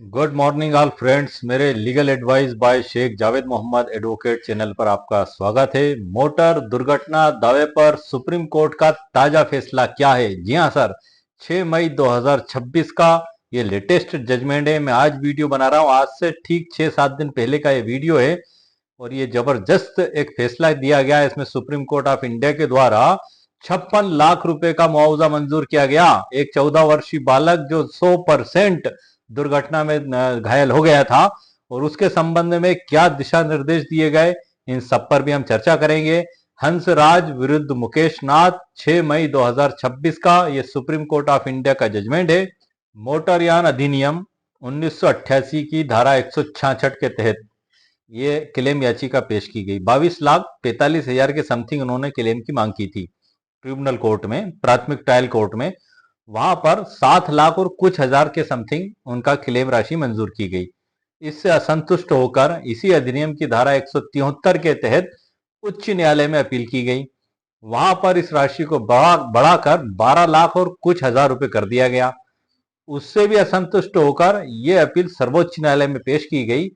Good morning all friends. मेरे legal advice by Sheikh Javed Mohammad advocate channel पर आपका स्वागत है। मोटर दुर्घटना दावे पर सुप्रीम कोर्ट का ताजा फैसला क्या है? जी हां सर, 6 मई 2026 का ये लेटेस्ट जजमेंट है। मैं आज वीडियो बना रहा हूं, आज से ठीक 6-7 दिन पहले का ये वीडियो है और ये जबरदस्त एक फैसला दिया गया है। इसमें सुप्रीम कोर्ट ऑफ इंडिया के द्वारा 56 लाख रुपए का मुआवजा मंजूर किया गया। एक 14 वर्षीय बालक जो 100% दुर्घटना में घायल हो गया था और उसके संबंध में क्या दिशा निर्देश दिए गए, इन सब पर भी हम चर्चा करेंगे। हंसराज विरुद्ध मुकेश नाथ, 6 मई 2026 का ये सुप्रीम कोर्ट ऑफ इंडिया का जजमेंट है। मोटरयान अधिनियम 1988 की धारा 166 के तहत ये क्लेम याचिका पेश की गई। 22,45,000 के समथिंग उन्होंने क्लेम की मांग की थी ट्रिब्यूनल कोर्ट में, प्राथमिक ट्रायल कोर्ट में। वहां पर 7 लाख और कुछ हजार के समथिंग उनका क्लेम राशि मंजूर की गई। इससे असंतुष्ट होकर इसी अधिनियम की धारा 173 के तहत उच्च न्यायालय में अपील की गई। वहां पर इस राशि को बढ़ाकर 12 लाख और कुछ हजार रुपए कर दिया गया। उससे भी असंतुष्ट होकर यह अपील सर्वोच्च न्यायालय में पेश की गई।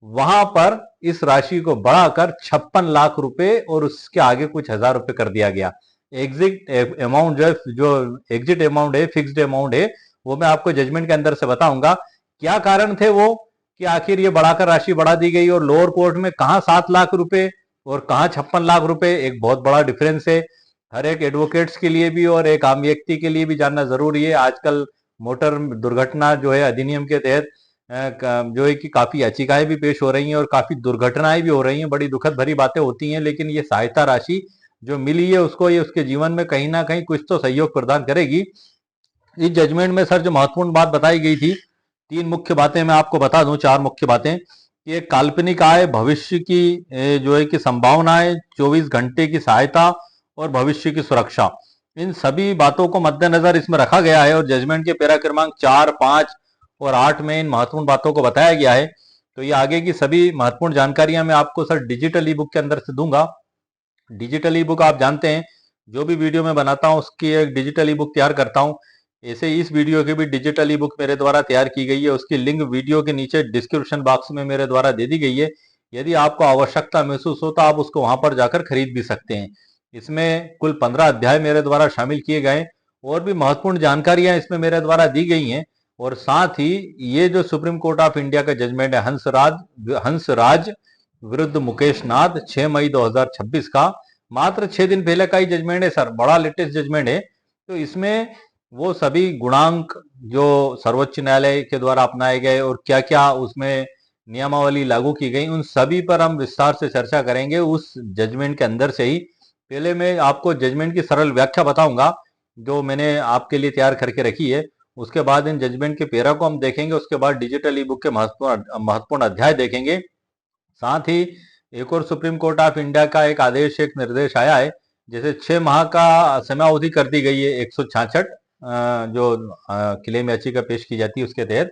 वहां पर इस राशि को बढ़ाकर 56 लाख रुपए और उसके आगे कुछ हजार रुपए कर दिया गया। एग्जिट अमाउंट जो एग्जिट अमाउंट है, फिक्स्ड अमाउंट है, वो मैं आपको जजमेंट के अंदर से बताऊंगा। क्या कारण थे वो कि आखिर ये बढ़ाकर राशि बढ़ा दी गई और लोअर कोर्ट में कहां 7 लाख रुपए और कहां 56 लाख रुपए, एक बहुत बड़ा डिफरेंस है। हर एक एडवोकेट्स के लिए भी और एक आम व्यक्ति के लिए भी जानना जरूरी है। आजकल मोटर दुर्घटना जो है अधिनियम के तहत जो है कि काफी याचिकाएं भी पेश हो रही हैं और काफी दुर्घटनाएं भी हो रही हैं। बड़ी दुखद भरी बातें होती हैं, लेकिन ये सहायता राशि जो मिली है उसको ये उसके जीवन में कहीं ना कहीं कुछ तो सहयोग प्रदान करेगी। इस जजमेंट में सर जो महत्वपूर्ण बात बताई गई थी, 3 मुख्य बातें मैं आपको बता दूं, 4 मुख्य बातें कि एक काल्पनिक आय, भविष्य की जो है कि संभावनाएं, 24 घंटे की सहायता और भविष्य की सुरक्षा, इन सभी बातों को मद्देनजर इसमें रखा गया है। और जजमेंट के पैरा क्रमांक 4, 5 और 8 में इन महत्वपूर्ण बातों को बताया गया है। तो ये आगे की सभी महत्वपूर्ण जानकारियां मैं आपको सर डिजिटल ई बुक के अंदर से दूंगा। डिजिटल ई बुक आप जानते हैं, जो भी वीडियो मैं बनाता हूं उसकी एक डिजिटल ई बुक तैयार करता हूं। ऐसे ही इस वीडियो की भी डिजिटल ई बुक मेरे द्वारा तैयार की गई है। उसकी लिंक वीडियो के नीचे डिस्क्रिप्शन बॉक्स में मेरे द्वारा दे दी गई है। यदि आपको आवश्यकता महसूस हो तो आप उसको वहां पर जाकर खरीद भी सकते हैं। इसमें कुल 15 अध्याय मेरे द्वारा शामिल किए गए और भी महत्वपूर्ण जानकारियां इसमें मेरे द्वारा दी गई हैं। और साथ ही ये जो सुप्रीम कोर्ट ऑफ इंडिया का जजमेंट है हंसराज विरुद्ध मुकेश नाथ, 6 मई 2026 का, मात्र 6 दिन पहले का ही जजमेंट है सर, बड़ा लेटेस्ट जजमेंट है। तो इसमें वो सभी गुणांक जो सर्वोच्च न्यायालय के द्वारा अपनाए गए और क्या क्या उसमें नियमावली लागू की गई, उन सभी पर हम विस्तार से चर्चा करेंगे उस जजमेंट के अंदर से ही। पहले मैं आपको जजमेंट की सरल व्याख्या बताऊंगा जो मैंने आपके लिए तैयार करके रखी है। उसके बाद इन जजमेंट के पेरा को हम देखेंगे। उसके बाद डिजिटल ई बुक के महत्वपूर्ण अध्याय देखेंगे। साथ ही एक और सुप्रीम कोर्ट ऑफ इंडिया का एक आदेश, एक निर्देश आया है। जैसे 6 माह का समयावधि कर दी गई है 166 जो क्लेम याचिका पेश की जाती है उसके तहत,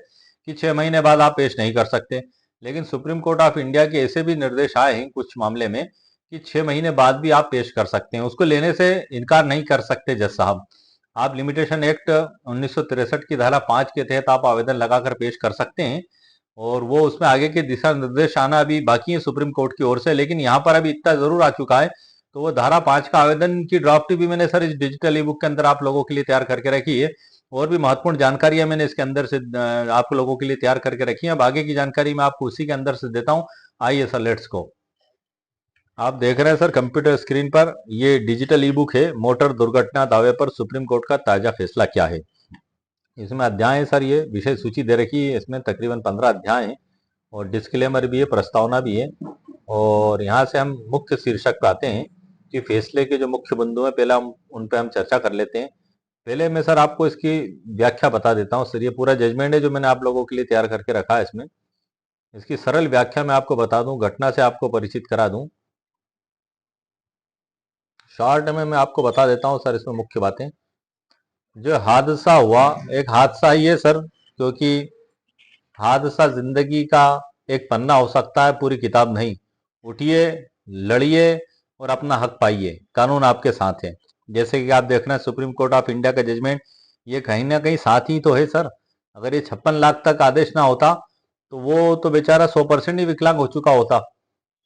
कि 6 महीने बाद आप पेश नहीं कर सकते। लेकिन सुप्रीम कोर्ट ऑफ इंडिया के ऐसे भी निर्देश आए हैं कुछ मामले में कि 6 महीने बाद भी आप पेश कर सकते हैं, उसको लेने से इनकार नहीं कर सकते। जज साहब, आप लिमिटेशन एक्ट 1963 की धारा 5 के तहत आप आवेदन लगाकर पेश कर सकते हैं और वो उसमें आगे के दिशा निर्देश आना अभी बाकी है सुप्रीम कोर्ट की ओर से। लेकिन यहाँ पर अभी इतना जरूर आ चुका है। तो वो धारा 5 का आवेदन की ड्राफ्ट भी मैंने सर इस डिजिटल ई बुक के अंदर आप लोगों के लिए तैयार करके रखी है और भी महत्वपूर्ण जानकारियां मैंने इसके अंदर से आप लोगों के लिए तैयार करके रखी है। अब आगे की जानकारी मैं आपको उसी के अंदर से देता हूँ। आइए सर, लेट्स गो। आप देख रहे हैं सर कंप्यूटर स्क्रीन पर, ये डिजिटल ई बुक है, मोटर दुर्घटना दावे पर सुप्रीम कोर्ट का ताजा फैसला क्या है। इसमें अध्याय है सर, ये विषय सूची दे रखी है, इसमें तकरीबन 15 अध्याय हैं और डिस्क्लेमर भी है, प्रस्तावना भी है। और यहाँ से हम मुख्य शीर्षक पे आते हैं कि फैसले के जो मुख्य बिंदु हैं, पहले हम उन पे हम चर्चा कर लेते हैं। पहले मैं सर आपको इसकी व्याख्या बता देता हूँ। सर ये पूरा जजमेंट है जो मैंने आप लोगों के लिए तैयार करके रखा है। इसमें इसकी सरल व्याख्या मैं आपको बता दूं, घटना से आपको परिचित करा दूं। शॉर्ट में मैं आपको बता देता हूँ सर इसमें मुख्य बातें। जो हादसा हुआ, एक हादसा ही है सर, क्योंकि हादसा जिंदगी का एक पन्ना हो सकता है, पूरी किताब नहीं। उठिए, लड़िए और अपना हक पाइए, कानून आपके साथ है। जैसे कि आप देख रहे हैं सुप्रीम कोर्ट ऑफ इंडिया का जजमेंट, ये कहीं ना कहीं साथ ही तो है सर। अगर ये 56 लाख तक आदेश ना होता तो वो तो बेचारा 100% ही विकलांग हो चुका होता।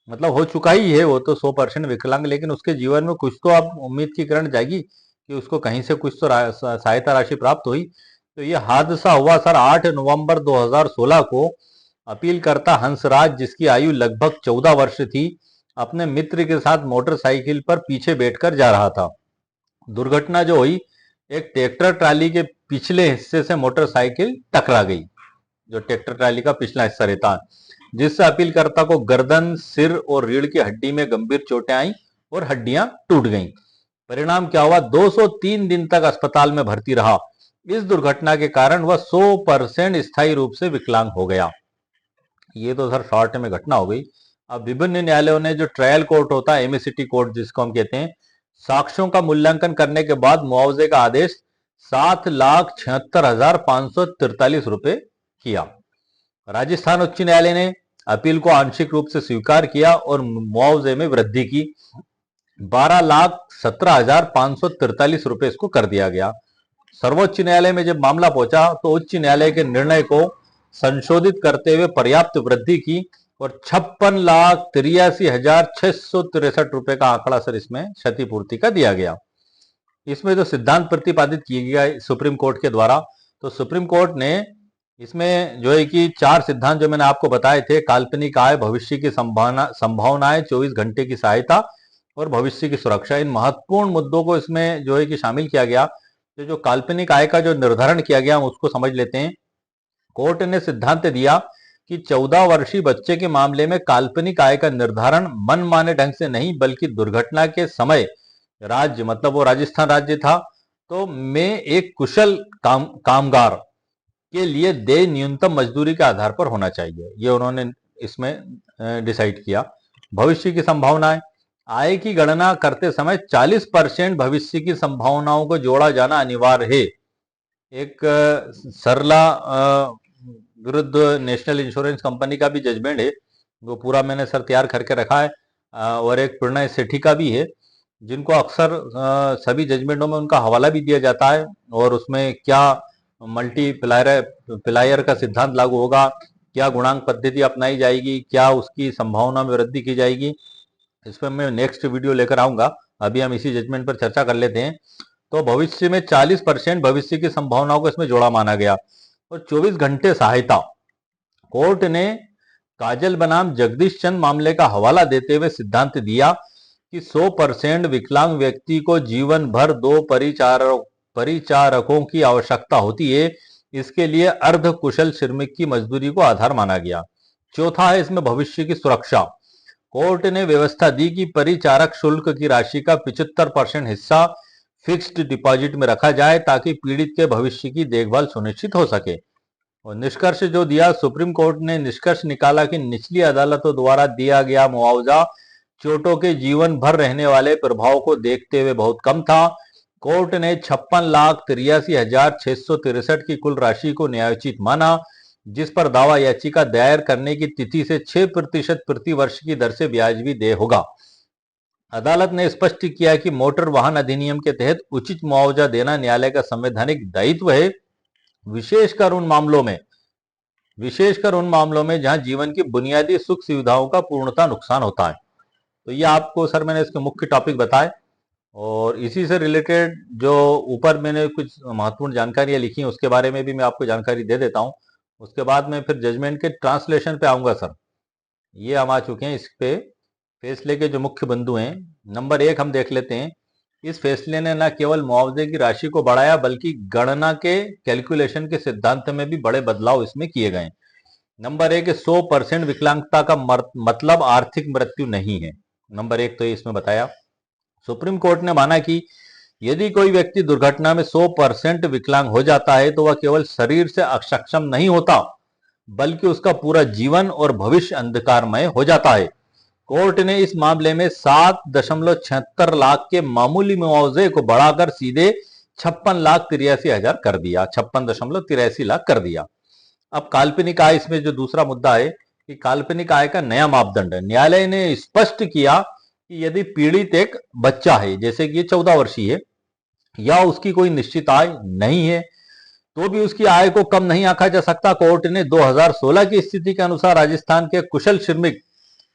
मतलब हो चुका ही है वो तो 100% विकलांग, लेकिन उसके जीवन में कुछ तो अब उम्मीद की किरण जाएगी कि उसको कहीं से कुछ तो सहायता राशि प्राप्त हुई। तो ये हादसा हुआ सर 8 नवंबर 2016 को। अपीलकर्ता हंसराज, जिसकी आयु लगभग 14 वर्ष थी, अपने मित्र के साथ मोटरसाइकिल पर पीछे बैठकर जा रहा था। दुर्घटना जो हुई, एक ट्रैक्टर ट्राली के पिछले हिस्से से मोटरसाइकिल टकरा गई, जो ट्रैक्टर ट्राली का पिछला हिस्सा रहता है, जिससे अपीलकर्ता को गर्दन, सिर और रीढ़ की हड्डी में गंभीर चोटें आई और हड्डियां टूट गईं। परिणाम क्या हुआ, 203 दिन तक अस्पताल में भर्ती रहा। इस दुर्घटना के कारण वह 100% स्थायी रूप से विकलांग हो गया। ये तो सर शॉर्ट में घटना हो गई। अब विभिन्न न्यायालयों ने, जो ट्रायल कोर्ट होता है, एमएसटी कोर्ट जिसको हम कहते हैं, साक्ष्यों का मूल्यांकन करने के बाद मुआवजे का आदेश 7,76,543 रुपए किया। राजस्थान उच्च न्यायालय ने अपील को आंशिक रूप से स्वीकार किया और मुआवजे में वृद्धि की, 12,17,543 रुपए इसको कर दिया गया। सर्वोच्च न्यायालय में जब मामला पहुंचा तो उच्च न्यायालय के निर्णय को संशोधित करते हुए पर्याप्त वृद्धि की और 56,83,663 रुपए का आंकड़ा सर इसमें क्षतिपूर्ति का दिया गया। इसमें जो सिद्धांत प्रतिपादित किया गया सुप्रीम कोर्ट के द्वारा, तो सुप्रीम कोर्ट ने इसमें जो है कि 4 सिद्धांत जो मैंने आपको बताए थे, काल्पनिक आय, भविष्य की संभावनाएं, 24 घंटे की सहायता और भविष्य की सुरक्षा, इन महत्वपूर्ण मुद्दों को इसमें जो है कि शामिल किया गया। तो जो काल्पनिक आय का जो निर्धारण किया गया, हम उसको समझ लेते हैं। कोर्ट ने सिद्धांत दिया कि 14 वर्षीय बच्चे के मामले में काल्पनिक आय का निर्धारण मनमाने ढंग से नहीं, बल्कि दुर्घटना के समय राज्य, मतलब वो राजस्थान राज्य था, तो में एक कुशल कामगार के लिए देय न्यूनतम मजदूरी के आधार पर होना चाहिए। ये उन्होंने इसमें डिसाइड किया। भविष्य की संभावनाएं, आय की गणना करते समय 40% भविष्य की संभावनाओं को जोड़ा जाना अनिवार्य है। एक सरला विरुद्ध नेशनल इंश्योरेंस कंपनी का भी जजमेंट है, वो पूरा मैंने सर तैयार करके रखा है, और एक प्रणय सेठी का भी है, जिनको अक्सर सभी जजमेंटों में उनका हवाला भी दिया जाता है, और उसमें क्या मल्टीप्लायर का सिद्धांत लागू होगा, क्या गुणांक पद्धति अपनाई जाएगी, क्या उसकी संभावना में वृद्धि की जाएगी, इस पर मैं नेक्स्ट वीडियो लेकर आऊंगा। अभी हम इसी जजमेंट पर चर्चा कर लेते हैं। तो भविष्य में 40% भविष्य की संभावनाओं को इसमें जोड़ा माना गया। और 24 घंटे सहायता, कोर्ट ने काजल बनाम जगदीश चंद मामले का हवाला देते हुए सिद्धांत दिया कि 100% विकलांग व्यक्ति को जीवन भर 2 परिचारकों की आवश्यकता होती है। इसके लिए अर्ध कुशल श्रमिक की मजदूरी को आधार माना गया। चौथा है इसमें भविष्य की सुरक्षा। कोर्ट ने व्यवस्था दी कि परिचारक शुल्क की राशि का 75% हिस्सा फिक्स्ड डिपॉजिट में रखा जाए, ताकि पीड़ित के भविष्य की देखभाल सुनिश्चित हो सके। और निष्कर्ष जो दिया, सुप्रीम कोर्ट ने निष्कर्ष निकाला कि निचली अदालतों द्वारा दिया गया मुआवजा चोटों के जीवन भर रहने वाले प्रभाव को देखते हुए बहुत कम था। कोर्ट ने 56,83,663 की कुल राशि को न्यायोचित माना, जिस पर दावा याचिका दायर करने की तिथि से 6% प्रति वर्ष की दर से ब्याजवी देय होगा। अदालत ने स्पष्ट किया कि मोटर वाहन अधिनियम के तहत उचित मुआवजा देना न्यायालय का संवैधानिक दायित्व है, विशेषकर उन मामलों में जहां जीवन की बुनियादी सुख सुविधाओं का पूर्णतः नुकसान होता है। तो ये आपको सर मैंने इसके मुख्य टॉपिक बताए, और इसी से रिलेटेड जो ऊपर मैंने कुछ महत्वपूर्ण जानकारियां लिखी हैं उसके बारे में भी मैं आपको जानकारी दे देता हूं। उसके बाद में फिर जजमेंट के ट्रांसलेशन पे आऊंगा सर। ये हम आ चुके हैं इस पे फैसले के जो मुख्य बिंदु हैं। नंबर 1 हम देख लेते हैं। इस फैसले ने न केवल मुआवजे की राशि को बढ़ाया, बल्कि गणना के कैलकुलेशन के सिद्धांत में भी बड़े बदलाव इसमें किए गए। नंबर 1, 100% विकलांगता का मतलब आर्थिक मृत्यु नहीं है। नंबर 1 तो इसमें बताया। सुप्रीम कोर्ट ने माना कि यदि कोई व्यक्ति दुर्घटना में 100% विकलांग हो जाता है, तो वह केवल शरीर से अक्षम नहीं होता, बल्कि उसका पूरा जीवन और भविष्य अंधकारमय हो जाता है। कोर्ट ने इस मामले में 7.76 लाख के मामूली मुआवजे को बढ़ाकर सीधे 56,83,000 कर दिया, 56.83 लाख कर दिया। अब काल्पनिक आय, इसमें जो दूसरा मुद्दा है कि काल्पनिक आय का नया मापदंड है। न्यायालय ने स्पष्ट किया कि यदि पीड़ित एक बच्चा है, जैसे कि ये 14 वर्षीय है, या उसकी कोई निश्चित आय नहीं है, तो भी उसकी आय को कम नहीं आंका जा सकता। कोर्ट ने 2016 की स्थिति के अनुसार राजस्थान के कुशल श्रमिक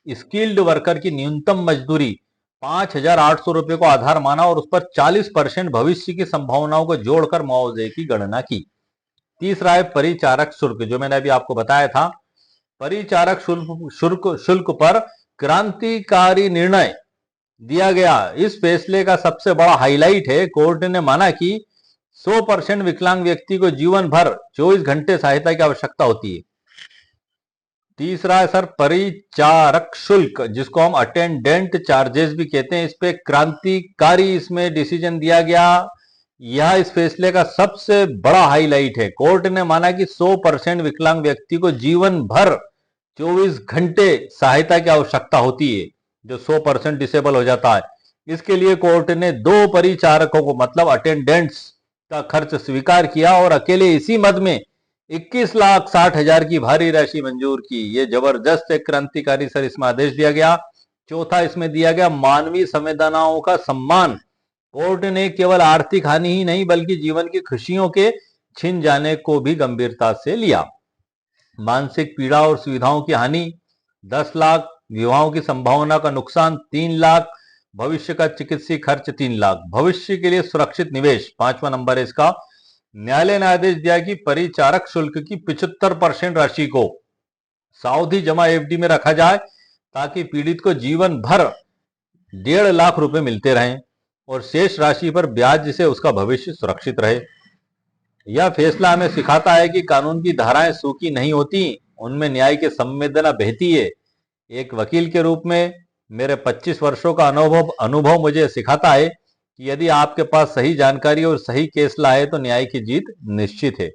स्किल्ड वर्कर की न्यूनतम मजदूरी 5,800 रुपए को आधार माना और उस पर 40% भविष्य की संभावनाओं को जोड़कर मुआवजे की गणना की। तीसरा है परिचारक शुल्क, जो मैंने अभी आपको बताया था। परिचारक शुल्क पर क्रांतिकारी निर्णय दिया गया। इस फैसले का सबसे बड़ा हाईलाइट है, कोर्ट ने माना कि 100% विकलांग व्यक्ति को जीवन भर 24 घंटे सहायता की आवश्यकता होती है। तीसरा है सर परिचारक शुल्क, जिसको हम अटेंडेंट चार्जेस भी कहते हैं। इस पे क्रांतिकारी इसमें डिसीजन दिया गया। यह इस फैसले का सबसे बड़ा हाईलाइट है। कोर्ट ने माना कि 100% विकलांग व्यक्ति को जीवन भर 24 घंटे सहायता की आवश्यकता होती है, जो 100% डिसेबल हो जाता है। इसके लिए कोर्ट ने 2 परिचारकों को मतलब अटेंडेंट्स का खर्च स्वीकार किया और अकेले इसी मद में 21,60,000 की भारी राशि मंजूर की। ये जबरदस्त एक क्रांतिकारी सर इसमें आदेश दिया गया। चौथा इसमें दिया गया मानवीय संवेदनाओं का सम्मान। कोर्ट ने केवल आर्थिक हानि ही नहीं बल्कि जीवन की खुशियों के छिन जाने को भी गंभीरता से लिया। मानसिक पीड़ा और सुविधाओं की हानि 10 लाख, विवाहों की संभावना का नुकसान 3 लाख, भविष्य का चिकित्सीय खर्च 3 लाख, भविष्य के लिए सुरक्षित निवेश 5वां नंबर है इसका। न्यायालय ने आदेश दिया कि परिचारक शुल्क की 75% राशि को सावधि जमा एफडी में रखा जाए ताकि पीड़ित को जीवन भर 1.5 लाख रुपए मिलते रहें और शेष राशि पर ब्याज जिसे उसका भविष्य सुरक्षित रहे। यह फैसला हमें सिखाता है कि कानून की धाराएं सूखी नहीं होती, उनमें न्याय की संवेदना बहती है। एक वकील के रूप में मेरे 25 वर्षों का अनुभव मुझे सिखाता है कि यदि आपके पास सही जानकारी और सही केस लाए तो न्याय की जीत निश्चित है।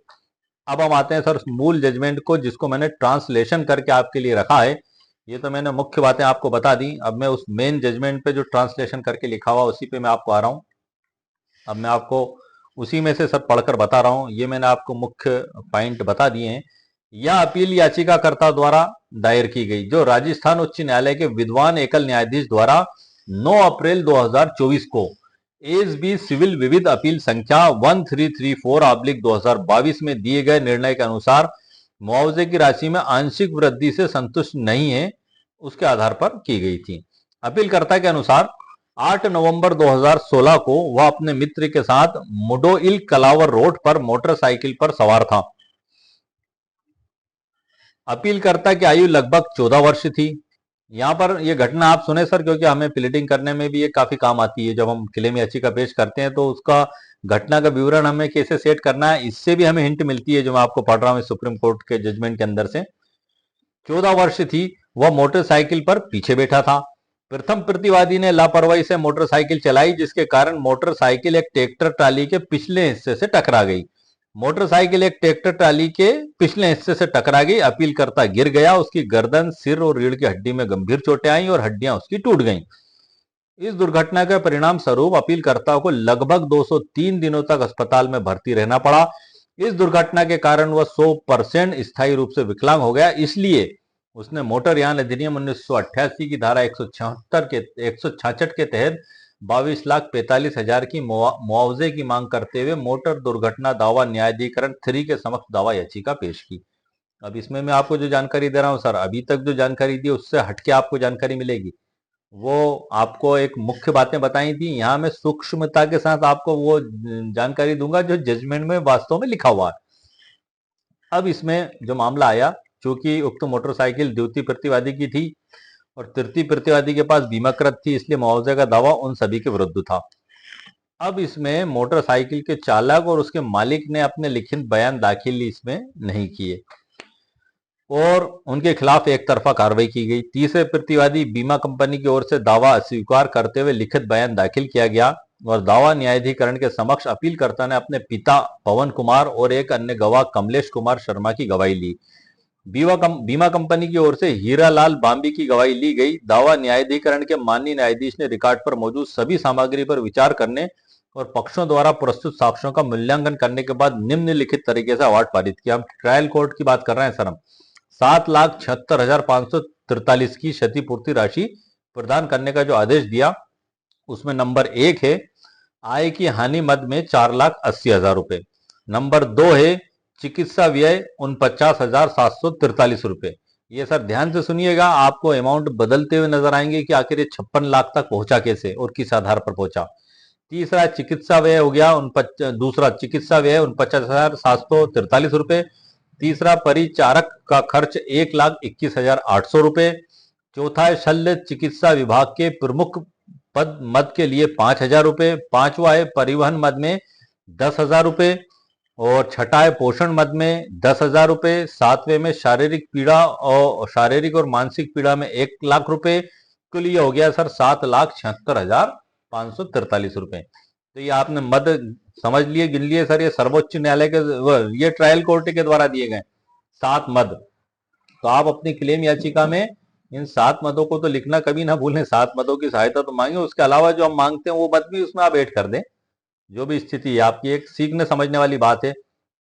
अब हम आते हैं सर मूल जजमेंट को, जिसको मैंने ट्रांसलेशन करके आपके लिए रखा है। ये तो मैंने मुख्य बातें आपको बता दी। अब मैं उस मेन जजमेंट पे जो ट्रांसलेशन करके लिखा हुआ उसी पे मैं आपको आ रहा हूं। अब मैं आपको उसी में से सर पढ़कर बता रहा हूं। ये मैंने आपको मुख्य पॉइंट बता दिए हैं। यह अपील याचिकाकर्ता द्वारा दायर की गई, जो राजस्थान उच्च न्यायालय के विद्वान एकल न्यायाधीश द्वारा 9 अप्रैल 2024 को एस बी सिविल विविध अपील संख्या 1334/2022 में दिए गए निर्णय के अनुसार मुआवजे की राशि में आंशिक वृद्धि से संतुष्ट नहीं है, उसके आधार पर की गई थी। अपीलकर्ता के अनुसार 8 नवंबर 2016 को वह अपने मित्र के साथ मुडोइल कलावर रोड पर मोटरसाइकिल पर सवार था। अपीलकर्ता की आयु लगभग 14 वर्ष थी। यहां पर यह घटना आप सुने सर, क्योंकि हमें प्लीडिंग करने में भी ये काफी काम आती है। जब हम क्लेम याचिका पेश करते हैं तो उसका घटना का विवरण हमें कैसे सेट करना है, इससे भी हमें हिंट मिलती है, जो मैं आपको पढ़ रहा हूं सुप्रीम कोर्ट के जजमेंट के अंदर से। 14 वर्ष थी, वह मोटरसाइकिल पर पीछे बैठा था। प्रथम प्रतिवादी ने लापरवाही से मोटरसाइकिल चलाई, जिसके कारण मोटरसाइकिल एक ट्रैक्टर ट्राली के पिछले हिस्से से टकरा गई। मोटरसाइकिल एक ट्रैक्टर ट्राली के पिछले हिस्से से टकरा गई। अपीलकर्ता गिर गया। उसकी गर्दन, सिर और रीढ़ की हड्डी में गंभीर चोटें आई और हड्डियां उसकी टूट गईं। इस दुर्घटना के परिणाम स्वरूप अपीलकर्ता को लगभग 203 दिनों तक अस्पताल में भर्ती रहना पड़ा। इस दुर्घटना के कारण वह 100% स्थायी रूप से विकलांग हो गया। इसलिए उसने मोटरयान अधिनियम 1988 की धारा 166 के तहत 22,45,000 की मुआवजे की मांग करते हुए मोटर दुर्घटना दावा न्यायाधिकरण 3 के समक्ष दावा याचिका पेश की। अब इसमें मैं आपको जो जानकारी दे रहा हूं सर, अभी तक जो जानकारी दी उससे हटके आपको जानकारी मिलेगी। वो आपको एक मुख्य बातें बताई थी, यहां मैं सूक्ष्मता के साथ आपको वो जानकारी दूंगा जो जजमेंट में वास्तव में लिखा हुआ है। अब इसमें जो मामला आया, चूंकि उक्त मोटरसाइकिल द्वितीय प्रतिवादी की थी और तृतीय प्रतिवादी के पास बीमाकृत थी, इसलिए मुआवजे का दावा उन सभी के विरुद्ध था। अब इसमें मोटरसाइकिल के चालक और उसके मालिक ने अपने लिखित बयान दाखिल इसमें नहीं किए और उनके खिलाफ एक तरफा कार्रवाई की गई। तीसरे प्रतिवादी बीमा कंपनी की ओर से दावा अस्वीकार करते हुए लिखित बयान दाखिल किया गया और दावा न्यायाधिकरण के समक्ष अपीलकर्ता ने अपने पिता पवन कुमार और एक अन्य गवाह कमलेश कुमार शर्मा की गवाही ली। बीमा कंपनी की ओर से हीरालाल बाम्बी की गवाही ली गई। दावा न्यायाधिकरण के माननीय न्यायाधीश ने रिकॉर्ड पर मौजूद सभी सामग्री पर विचार करने और पक्षों द्वारा प्रस्तुत साक्ष्यों का मूल्यांकन करने के बाद निम्नलिखित तरीके से अवार्ड पारित किया। हम ट्रायल कोर्ट की बात कर रहे हैं सर। हम 7,76,543 की क्षतिपूर्ति राशि प्रदान करने का जो आदेश दिया उसमें नंबर 1 है आय की हानि मद में 4,80,000 रुपए। नंबर 2 है चिकित्सा व्यय 49,743 रुपए। ये सर ध्यान से सुनिएगा, आपको अमाउंट बदलते हुए नजर आएंगे कि आखिर ये 56 लाख तक पहुंचा कैसे और किस आधार पर पहुंचा। तीसरा चिकित्सा व्यय हो गया दूसरा चिकित्सा व्यय 49,743 रुपए। तीसरा परिचारक का खर्च 1,21,800 रुपए। चौथा है शल्य चिकित्सा विभाग के प्रमुख पद मद के लिए 5,000 रुपए। पांचवा है परिवहन मद में 10,000 रुपए। और छठा है पोषण मद में 10,000 रुपए। सातवें में शारीरिक और मानसिक पीड़ा में 1,00,000 रुपए। कुल ये हो गया सर 7,76,543 रुपए। तो ये आपने मद समझ लिए, गिन लिए सर। ये सर्वोच्च न्यायालय के ये ट्रायल कोर्ट के द्वारा दिए गए 7 मद। तो आप अपनी क्लेम याचिका में इन 7 मदों को तो लिखना कभी ना भूलें। 7 मदों की सहायता तो मांगे, उसके अलावा जो हम मांगते हैं वो मद भी उसमें आप ऐड कर दें। जो भी स्थिति है आपकी, एक सीखने समझने वाली बात है।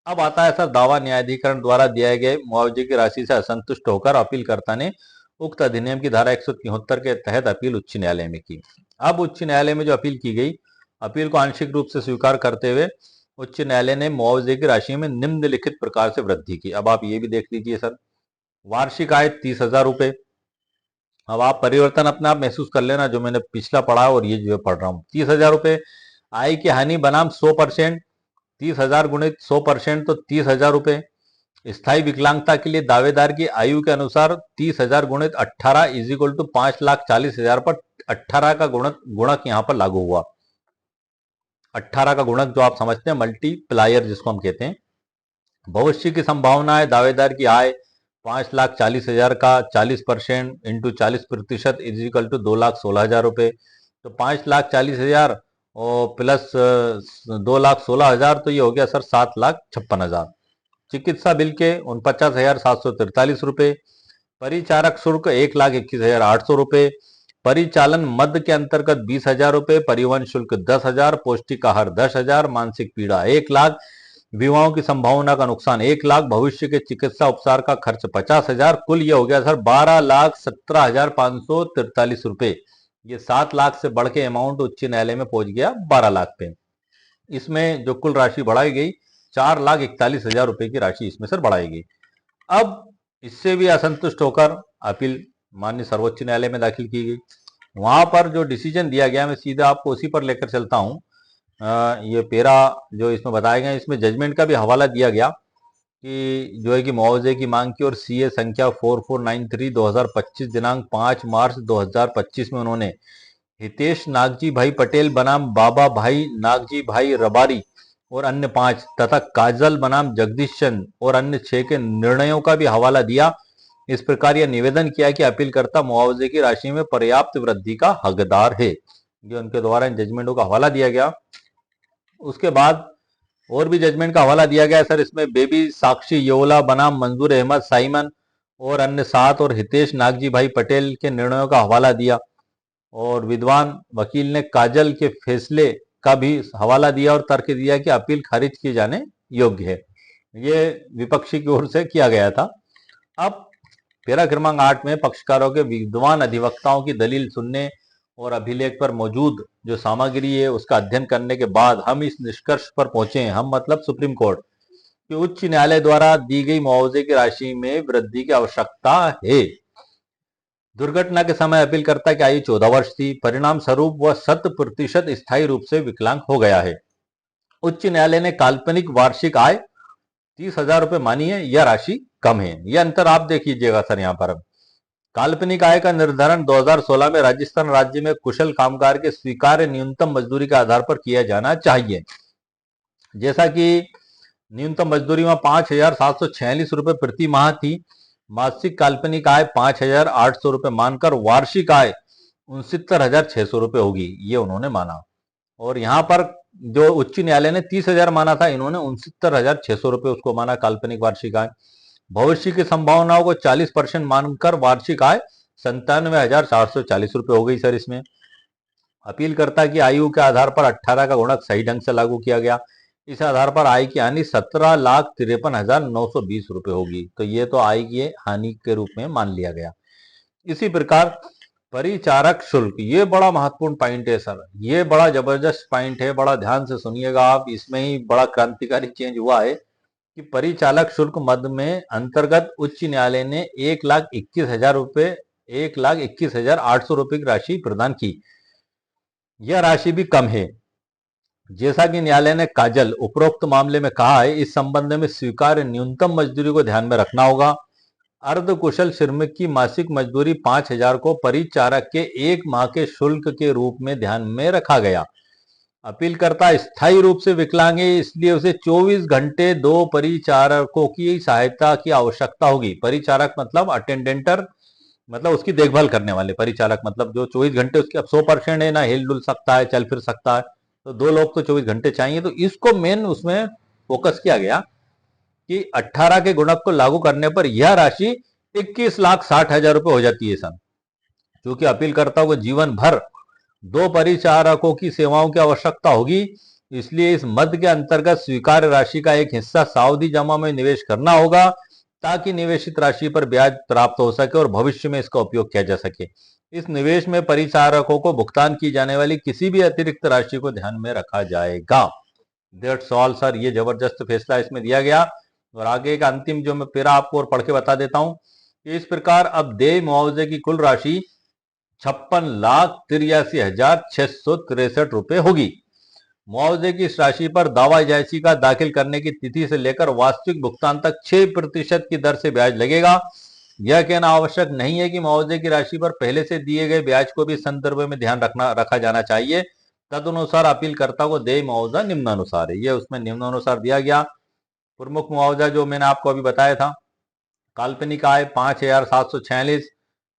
अब आता है सर दावा न्यायाधिकरण द्वारा दिए गए मुआवजे की राशि से असंतुष्ट होकर अपीलकर्ता ने उक्त अधिनियम की धारा 173 के तहत अपील उच्च न्यायालय में की। अब उच्च न्यायालय में जो अपील की गई, अपील को आंशिक रूप से स्वीकार करते हुए उच्च न्यायालय ने मुआवजे की राशि में निम्नलिखित प्रकार से वृद्धि की। अब आप ये भी देख लीजिए सर, वार्षिक आय 30,000 रुपए। अब आप परिवर्तन अपने आप महसूस कर लेना, जो मैंने पिछला पढ़ा और ये जो पढ़ रहा हूँ। 30,000 रुपए आय की हानि बनाम 100%, 30,000 गुणित 100% तो 30,000 रुपए। स्थायी विकलांगता के लिए दावेदार की आयु के अनुसार 30,000 गुणित 18 इज इक्वल टू 5,40,000 पर 18 का गुणक यहां पर लागू हुआ। 18 का गुणक जो आप समझते हैं, मल्टीप्लायर जिसको हम कहते हैं। भविष्य की संभावना है दावेदार की आय 5,40,000 का 40% इंटू 40% इज इक्वल टू 2,16,000 रुपए। तो 5,40,000 और प्लस 2,16,000 तो ये हो गया सर 7,56,000। चिकित्सा बिल के 49,743 रुपए। परिचारक शुल्क 1,21,800 रुपए। परिचालन मद के अंतर्गत 20,000 रुपए। परिवहन शुल्क 10,000। पौष्टिक आहार 10,000। मानसिक पीड़ा 1,00,000। विवाहों की संभावना का नुकसान 1,00,000। भविष्य के चिकित्सा उपचार का खर्च 50,000। कुल ये हो गया सर 12,17,543 रुपए। ये 7 लाख से बढ़ के अमाउंट उच्च न्यायालय में पहुंच गया 12 लाख पे। इसमें जो कुल राशि बढ़ाई गई 4,41,000 रुपए की राशि इसमें सर बढ़ाई गई। अब इससे भी असंतुष्ट होकर अपील माननीय सर्वोच्च न्यायालय में दाखिल की गई। वहां पर जो डिसीजन दिया गया, मैं सीधा आपको उसी पर लेकर चलता हूं। ये पेरा जो इसमें बताया गया, इसमें जजमेंट का भी हवाला दिया गया कि जो है कि मुआवजे की मांग की और सीए संख्या 4493 2025 दिनांक 5 मार्च 2025 में उन्होंने हितेश नागजी भाई पटेल बनाम बाबा भाई नागजी भाई रबारी और अन्य 5 तथा काजल बनाम जगदीश चंद और अन्य 6 के निर्णयों का भी हवाला दिया। इस प्रकार यह निवेदन किया कि अपीलकर्ता मुआवजे की राशि में पर्याप्त वृद्धि का हकदार है। ये उनके द्वारा इन जजमेंटों का हवाला दिया गया। उसके बाद और भी जजमेंट का हवाला दिया गया सर। इसमें बेबी साक्षी योला बनाम मंजूर अहमद साइमन और अन्य 7 और हितेश नागजी भाई पटेल के निर्णयों का हवाला दिया। और विद्वान वकील ने काजल के फैसले का भी हवाला दिया और तर्क दिया कि अपील खारिज किए जाने योग्य है। ये विपक्षी की ओर से किया गया था। अब पैरा क्रमांक 8 में पक्षकारों के विद्वान अधिवक्ताओं की दलील सुनने और अभिलेख पर मौजूद जो सामग्री है उसका अध्ययन करने के बाद हम इस निष्कर्ष पर पहुंचे हैं, हम मतलब सुप्रीम कोर्ट, कि उच्च न्यायालय द्वारा दी गई मुआवजे की राशि में वृद्धि की आवश्यकता है। दुर्घटना के समय अपीलकर्ता की आयु 14 वर्ष थी। परिणाम स्वरूप वह 100% स्थायी रूप से विकलांग हो गया है। उच्च न्यायालय ने काल्पनिक वार्षिक आय 30,000 रुपए मानी है, यह राशि कम है। यह अंतर आप देख लीजिएगा सर। यहाँ पर काल्पनिक आय का निर्धारण 2016 में राजस्थान राज्य में कुशल कामगार के स्वीकार्य न्यूनतम मजदूरी के आधार पर किया जाना चाहिए। जैसा कि न्यूनतम मजदूरी में 5,746 रुपए प्रति माह थी। मासिक काल्पनिक आय 5,800 रुपए मानकर वार्षिक आय 69,600 रुपए होगी, ये उन्होंने माना। और यहाँ पर जो उच्च न्यायालय ने 30,000 माना था, इन्होंने 69,600 रुपए उसको माना काल्पनिक वार्षिक आय। भविष्य की संभावनाओं को 40% मानकर वार्षिक आय 97,440 रुपए हो गई सर। इसमें अपीलकर्ता की आयु के आधार पर 18 का गुणक सही ढंग से लागू किया गया। इस आधार पर आय की हानि 17,53,920 रुपए होगी। तो ये तो आय की हानि के रूप में मान लिया गया। इसी प्रकार परिचारक शुल्क, ये बड़ा महत्वपूर्ण पॉइंट है सर, ये बड़ा जबरदस्त पॉइंट है, बड़ा ध्यान से सुनिएगा आप। इसमें ही बड़ा क्रांतिकारी चेंज हुआ है कि परिचालक शुल्क मद में अंतर्गत उच्च न्यायालय ने 1,21,000 रुपए, 1,21,800 रुपए की राशि प्रदान की। यह राशि भी कम है। जैसा कि न्यायालय ने काजल उपरोक्त मामले में कहा है, इस संबंध में स्वीकार्य न्यूनतम मजदूरी को ध्यान में रखना होगा। अर्ध कुशल श्रमिक की मासिक मजदूरी 5,000 को परिचारक के 1 माह के शुल्क के रूप में ध्यान में रखा गया। अपीलकर्ता स्थायी रूप से विकलांग है, इसलिए उसे 24 घंटे 2 परिचारकों की सहायता की आवश्यकता होगी। परिचारक मतलब अटेंडेंटर, मतलब उसकी देखभाल करने वाले। परिचालक मतलब जो 24 घंटे उसके, अब 100% है ना, हिल डुल सकता है, चल फिर सकता है, तो 2 लोग तो 24 घंटे चाहिए। तो इसको मेन उसमें फोकस किया गया कि 18 के गुणक को लागू करने पर यह राशि 21,60,000 रुपए हो जाती है सर। क्योंकि अपीलकर्ता को जीवन भर 2 परिचारकों की सेवाओं की आवश्यकता होगी, इसलिए इस मद के अंतर्गत स्वीकार्य राशि का एक हिस्सा सावधि जमा में निवेश करना होगा, ताकि निवेशित राशि पर ब्याज प्राप्त हो सके और भविष्य में इसका उपयोग किया जा सके। इस निवेश में परिचारकों को भुगतान की जाने वाली किसी भी अतिरिक्त राशि को ध्यान में रखा जाएगा। दैट्स ऑल सर, ये जबरदस्त फैसला इसमें दिया गया। और आगे का अंतिम जो मैं फिर आपको और पढ़ के बता देता हूं। इस प्रकार अब देय मुआवजे की कुल राशि 56,83,663 रुपए होगी। मुआवजे की इस राशि पर दावा याचिका दाखिल करने की तिथि से लेकर वास्तविक भुगतान तक 6% की दर से ब्याज लगेगा। यह कहना आवश्यक नहीं है कि मुआवजे की राशि पर पहले से दिए गए ब्याज को भी संदर्भ में ध्यान रखा जाना चाहिए। तदनुसार अपीलकर्ता को देय मुआवजा निम्नानुसार है, ये उसमें निम्नानुसार दिया गया। प्रमुख मुआवजा जो मैंने आपको अभी बताया था, काल्पनिक आय 5,746,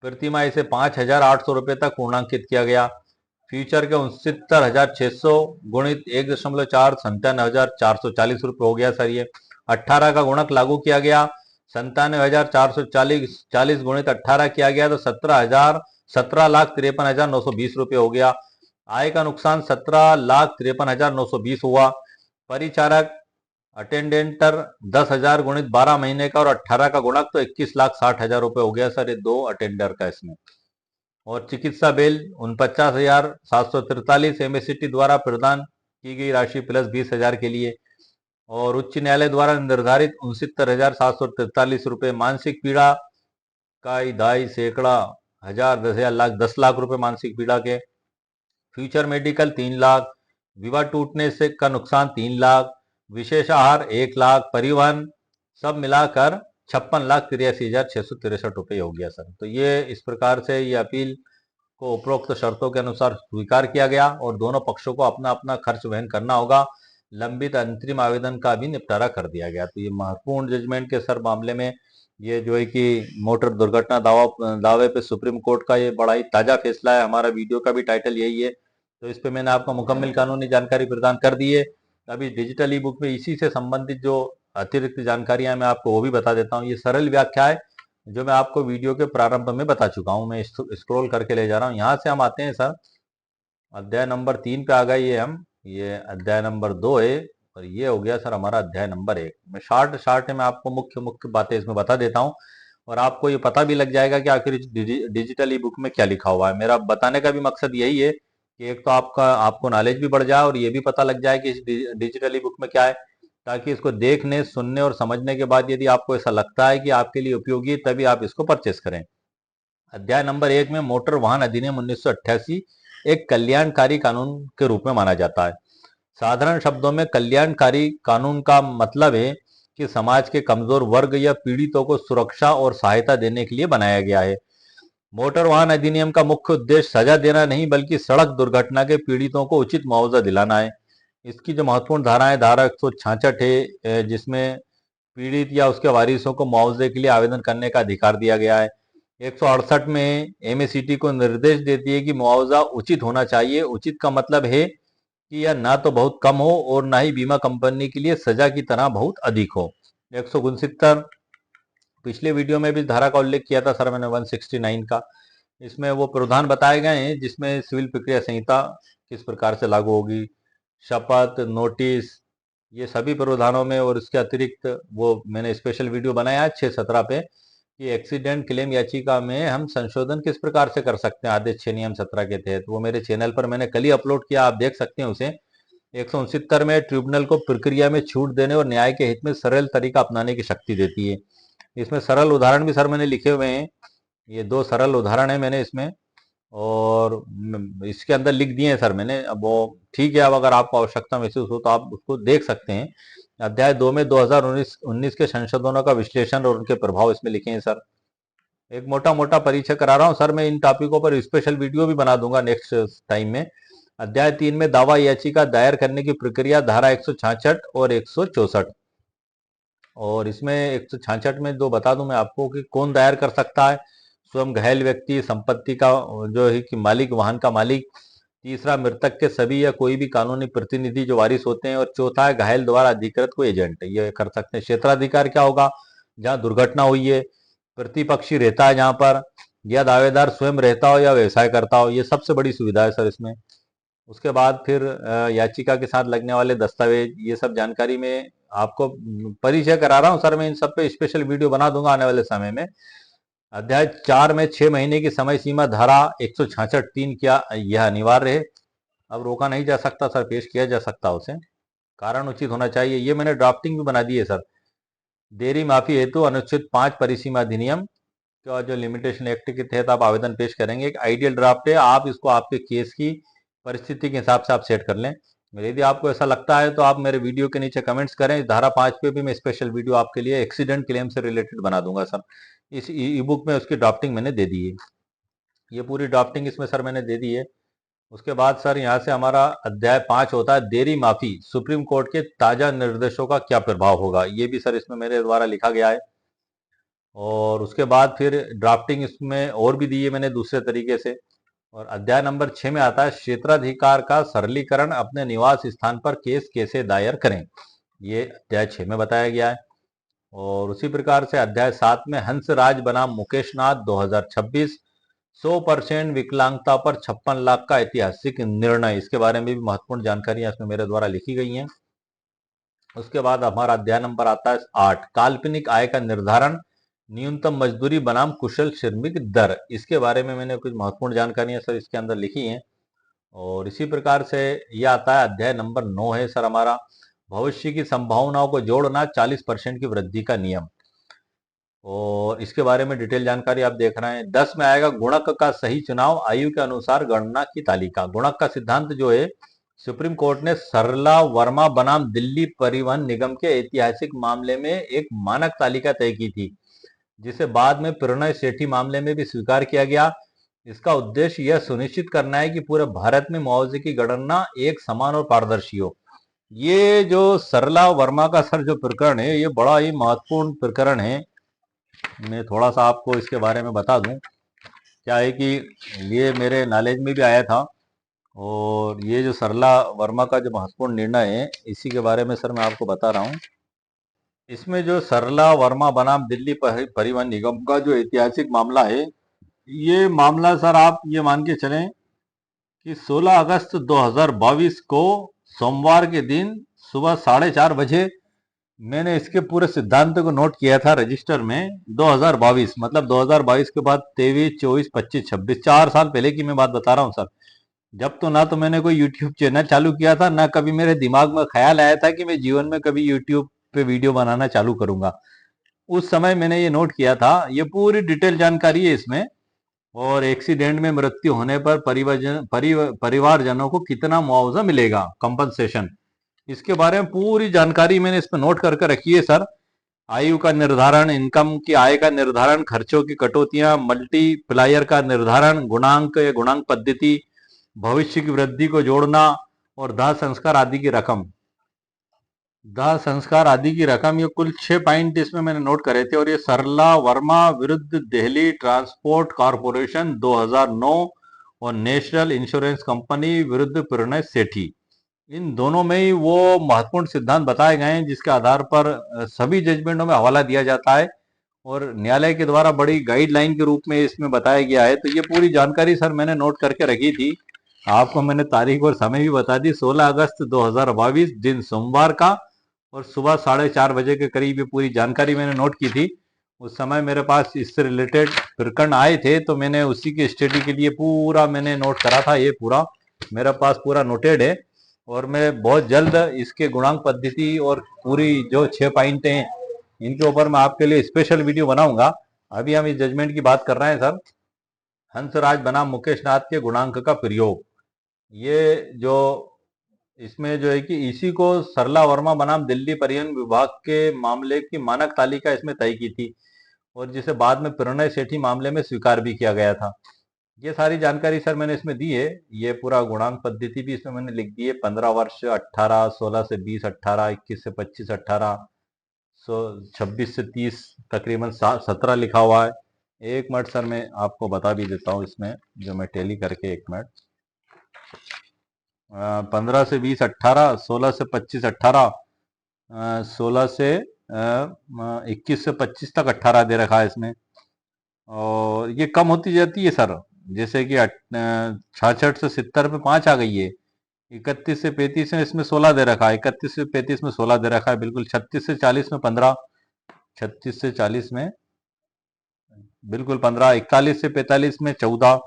प्रतिमाह इसे 5,800 रुपए तक पूर्णांकित किया गया। फ्यूचर के 69,600 गुणित 1.4 97,440 रुपए हो गया सर ये। 18 का गुणक लागू किया गया, 97,440 गुणित 18 किया गया तो 17,53,920 रुपए हो गया। आय का नुकसान 17,53,920 हुआ। परिचारक अटेंडेंटर 10,000 गुणित 12 महीने का और 18 का गुणक तो 21,60,000 रुपए हो गया सर, ये 2 अटेंडर का इसमें। और चिकित्सा बिल 49,743 एमएससीटी द्वारा प्रदान की गई राशि प्लस 20,000 के लिए। और उच्च न्यायालय द्वारा निर्धारित 69,743 रुपए। मानसिक पीड़ा का दाई सैकड़ा, 1000, 10,000, लाख, 10 लाख रुपए मानसिक पीड़ा के। फ्यूचर मेडिकल 3 लाख, विवाह टूटने से का नुकसान 3 लाख, विशेष आहार 1 लाख, परिवहन, सब मिलाकर 56,83,663 रुपये हो गया सर। तो ये इस प्रकार से ये अपील को उपरोक्त शर्तों के अनुसार स्वीकार किया गया और दोनों पक्षों को अपना अपना खर्च वहन करना होगा। लंबित अंतरिम आवेदन का भी निपटारा कर दिया गया। तो ये महत्वपूर्ण जजमेंट के सर मामले में ये जो है कि मोटर दुर्घटना दावे पे सुप्रीम कोर्ट का ये बड़ा ही ताजा फैसला है। हमारा वीडियो का भी टाइटल यही है। तो इस पे मैंने आपको मुकम्मल कानूनी जानकारी प्रदान कर दी है। अभी डिजिटल ई बुक में इसी से संबंधित जो अतिरिक्त जानकारियां मैं आपको वो भी बता देता हूँ। ये सरल व्याख्या है जो मैं आपको वीडियो के प्रारंभ में बता चुका हूँ। मैं स्क्रॉल करके ले जा रहा हूँ। यहाँ से हम आते हैं सर अध्याय नंबर 3 पे आ गए ये हम। ये अध्याय नंबर 2 है और ये हो गया सर हमारा अध्याय नंबर 1। मैं शार्ट में आपको मुख्य मुख्य बातें इसमें बता देता हूँ और आपको ये पता भी लग जाएगा कि आखिर डिजिटल ई बुक में क्या लिखा हुआ है। मेरा बताने का भी मकसद यही है कि एक तो आपको नॉलेज भी बढ़ जाए और ये भी पता लग जाए कि इस डिजिटल ई बुक में क्या है, ताकि इसको देखने, सुनने और समझने के बाद यदि आपको ऐसा लगता है कि आपके लिए उपयोगी है तभी आप इसको परचेस करें। अध्याय नंबर 1 में मोटर वाहन अधिनियम 1988 एक कल्याणकारी कानून के रूप में माना जाता है। साधारण शब्दों में कल्याणकारी कानून का मतलब है कि समाज के कमजोर वर्ग या पीड़ितों को सुरक्षा और सहायता देने के लिए बनाया गया है। मोटर वाहन अधिनियम का मुख्य उद्देश्य सजा देना नहीं बल्कि सड़क दुर्घटना के पीड़ितों को उचित मुआवजा दिलाना है। इसकी जो महत्वपूर्ण धाराएं, धारा 166 है जिसमें पीड़ित या उसके वारिसों को मुआवजे के लिए आवेदन करने का अधिकार दिया गया है। 168 में एमएसीटी को निर्देश देती है कि मुआवजा उचित होना चाहिए। उचित का मतलब है कि यह ना तो बहुत कम हो और ना ही बीमा कंपनी के लिए सजा की तरह बहुत अधिक हो। 169, पिछले वीडियो में भी धारा का उल्लेख किया था सर मैंने 169 का। इसमें वो प्रावधान बताए गए हैं जिसमें सिविल प्रक्रिया संहिता किस प्रकार से लागू होगी, शपथ, नोटिस, ये सभी प्रावधानों में। और इसके अतिरिक्त वो मैंने स्पेशल वीडियो बनाया है 6:17 पे, कि एक्सीडेंट क्लेम याचिका में हम संशोधन किस प्रकार से कर सकते हैं आदेश 6 नियम 17 के तहत। वो मेरे चैनल पर मैंने कल ही अपलोड किया, आप देख सकते हैं उसे। 169 में ट्रिब्यूनल को प्रक्रिया में छूट देने और न्याय के हित में सरल तरीका अपनाने की शक्ति देती है। इसमें सरल उदाहरण भी सर मैंने लिखे हुए हैं, ये 2 सरल उदाहरण है मैंने इसमें, और इसके अंदर लिख दिए हैं सर मैंने। अब वो ठीक है, अब अगर आपको आवश्यकता महसूस हो तो आप उसको देख सकते हैं। अध्याय 2 में 2019 के संशोधनों का विश्लेषण और उनके प्रभाव इसमें लिखे हैं सर। एक मोटा मोटा परिचय करा रहा हूँ सर, मैं इन टॉपिकों पर स्पेशल वीडियो भी बना दूंगा नेक्स्ट टाइम में। अध्याय 3 में दावा याचिका दायर करने की प्रक्रिया, धारा 166 और 164। और इसमें 166 में दो बता दूं मैं आपको कि कौन दायर कर सकता है। स्वयं घायल व्यक्ति, संपत्ति का जो है कि मालिक, वाहन का मालिक। तीसरा, मृतक के सभी या कोई भी कानूनी प्रतिनिधि जो वारिस होते हैं। और चौथा है घायल द्वारा अधिकृत कोई एजेंट, ये कर सकते हैं। क्षेत्राधिकार क्या होगा, जहाँ दुर्घटना हुई है, प्रतिपक्षी रहता है जहां पर, या दावेदार स्वयं रहता हो या व्यवसाय करता हो, ये सबसे बड़ी सुविधा है सर इसमें। उसके बाद फिर याचिका के साथ लगने वाले दस्तावेज, ये सब जानकारी में आपको परिचय करा रहा हूं सर। मैं इन सब पे स्पेशल वीडियो बना दूंगा आने वाले समय में। अध्याय 4 में 6 महीने की समय सीमा, धारा 166(3) क्या यह अनिवार्य है। अब रोका नहीं जा सकता सर, पेश किया जा सकता उसे, कारण उचित होना चाहिए। ये मैंने ड्राफ्टिंग भी बना दी है सर। देरी माफी हेतु अनुच्छेद 5 परिसीमा अधिनियम का जो लिमिटेशन एक्ट के तहत आप आवेदन पेश करेंगे, एक आइडियल ड्राफ्ट है। आप इसको आपके केस की परिस्थिति के हिसाब से आप सेट कर लें। यदि आपको ऐसा लगता है तो आप मेरे वीडियो के नीचे कमेंट्स करें। धारा 5 पे भी मैं स्पेशल वीडियो आपके लिए एक्सीडेंट क्लेम से रिलेटेड बना दूंगा सर। इस ई बुक में उसकी ड्राफ्टिंग मैंने दे दी है, ये पूरी ड्राफ्टिंग इसमें सर मैंने दे दी है। उसके बाद सर यहाँ से हमारा अध्याय 5 होता है देरी माफी, सुप्रीम कोर्ट के ताजा निर्देशों का क्या प्रभाव होगा, ये भी सर इसमें मेरे द्वारा लिखा गया है। और उसके बाद फिर ड्राफ्टिंग इसमें और भी दी है मैंने दूसरे तरीके से। और अध्याय नंबर 6 में आता है क्षेत्राधिकार का सरलीकरण, अपने निवास स्थान पर केस कैसे दायर करें, ये अध्याय 6 में बताया गया है। और उसी प्रकार से अध्याय 7 में हंसराज बनाम मुकेश नाथ 2026, 100% विकलांगता पर 56 लाख का ऐतिहासिक निर्णय, इसके बारे में भी महत्वपूर्ण जानकारियां इसमें मेरे द्वारा लिखी गई हैं। उसके बाद हमारा अध्याय नंबर आता है 8, काल्पनिक आय का निर्धारण, न्यूनतम मजदूरी बनाम कुशल श्रमिक दर, इसके बारे में मैंने कुछ महत्वपूर्ण जानकारियां सर इसके अंदर लिखी हैं। और इसी प्रकार से यह आता है अध्याय नंबर 9 है सर हमारा, भविष्य की संभावनाओं को जोड़ना, 40% की वृद्धि का नियम। और इसके बारे में डिटेल जानकारी आप देख रहे हैं। 10 में आएगा गुणक का सही चुनाव, आयु के अनुसार गणना की तालिका। गुणक का सिद्धांत जो है, सुप्रीम कोर्ट ने सरला वर्मा बनाम दिल्ली परिवहन निगम के ऐतिहासिक मामले में एक मानक तालिका तय की थी, जिसे बाद में प्रणय सेठी मामले में भी स्वीकार किया गया। इसका उद्देश्य यह सुनिश्चित करना है कि पूरे भारत में मुआवजे की गणना एक समान और पारदर्शी हो। ये जो सरला वर्मा का सर जो प्रकरण है, ये बड़ा ही महत्वपूर्ण प्रकरण है। मैं थोड़ा सा आपको इसके बारे में बता दूं। क्या है कि ये मेरे नॉलेज में भी आया था, और ये जो सरला वर्मा का जो महत्वपूर्ण निर्णय है, इसी के बारे में सर मैं आपको बता रहा हूँ। इसमें जो सरला वर्मा बनाम दिल्ली परिवहन निगम का जो ऐतिहासिक मामला है, ये मामला सर आप ये मान के चलें कि 16 अगस्त 2022 को सोमवार के दिन सुबह 4:30 बजे मैंने इसके पूरे सिद्धांत को नोट किया था रजिस्टर में। 2022 मतलब 2022 के बाद 23, 24, 25, 26, 4 साल पहले की मैं बात बता रहा हूँ सर। जब तो ना तो मैंने कोई यूट्यूब चैनल चालू किया था, ना कभी मेरे दिमाग में ख्याल आया था कि मैं जीवन में कभी यूट्यूब पे वीडियो बनाना चालू करूंगा। उस समय मैंने ये नोट किया था, ये पूरी डिटेल जानकारी है इसमें। और एक्सीडेंट में मृत्यु होने पर परिवारजनों को कितना मुआवजा मिलेगा, कंपनसेशन, इसके बारे में पूरी जानकारी मैंने इस पर नोट करके रखी है सर। आयु का निर्धारण, इनकम की आय का निर्धारण, खर्चों की कटौतियां, मल्टीप्लायर का निर्धारण, गुणांक या गुणांक पद्धति, भविष्य की वृद्धि को जोड़ना, और दाह संस्कार आदि की रकम। दाह संस्कार आदि की रकम, ये कुल 6 पॉइंट इसमें मैंने नोट करे थे। और ये सरला वर्मा विरुद्ध दिल्ली ट्रांसपोर्ट कॉरपोरेशन 2009 और नेशनल इंश्योरेंस कंपनी विरुद्ध प्रणय सेठी, इन दोनों में ही वो महत्वपूर्ण सिद्धांत बताए गए हैं, जिसके आधार पर सभी जजमेंटों में हवाला दिया जाता है और न्यायालय के द्वारा बड़ी गाइडलाइन के रूप में इसमें बताया गया है। तो ये पूरी जानकारी सर मैंने नोट करके रखी थी। आपको मैंने तारीख और समय भी बता दी, 16 अगस्त 2022 दिन सोमवार का, और सुबह 4:30 बजे के करीब ये पूरी जानकारी मैंने नोट की थी। उस समय मेरे पास इससे रिलेटेड प्रकरण आए थे, तो मैंने उसी की स्टडी के लिए पूरा मैंने नोट करा था। ये पूरा मेरे पास पूरा नोटेड है, और मैं बहुत जल्द इसके गुणांक पद्धति और पूरी जो 6 पॉइंट हैं इनके ऊपर मैं आपके लिए स्पेशल वीडियो बनाऊंगा। अभी हम इस जजमेंट की बात कर रहे हैं सर, हंसराज बनाम मुकेश नाथ के गुणांक का प्रयोग। ये जो इसमें जो है कि इसी को सरला वर्मा बनाम दिल्ली परिवहन विभाग के मामले की मानक तालिका इसमें तय की थी, और जिसे बाद में प्रणय सेठी मामले में स्वीकार भी किया गया था। ये सारी जानकारी सर मैंने इसमें दी है। ये पूरा गुणांक पद्धति भी इसमें मैंने लिख दी है। 15 वर्ष, 18, 16 से 20, 18, 21 से 25, 18, 26 से 30, तकरीबन 17 लिखा हुआ है। एक मिनट सर मैं आपको बता भी देता हूँ इसमें, जो मैं टैली करके, एक मिनट। 15 से 20 18, 16 से 25 18, 16 से 21 से 25 तक 18 दे रखा है इसमें। और ये कम होती जाती है सर, जैसे कि 66 से 70 में 5 आ गई है। 31 से 35 में इसमें 16 दे रखा है, 31 से 35 में 16 दे रखा है बिल्कुल। 36 से 40 में 15, 36 से 40 में बिल्कुल 15, 41 से 45 में 14,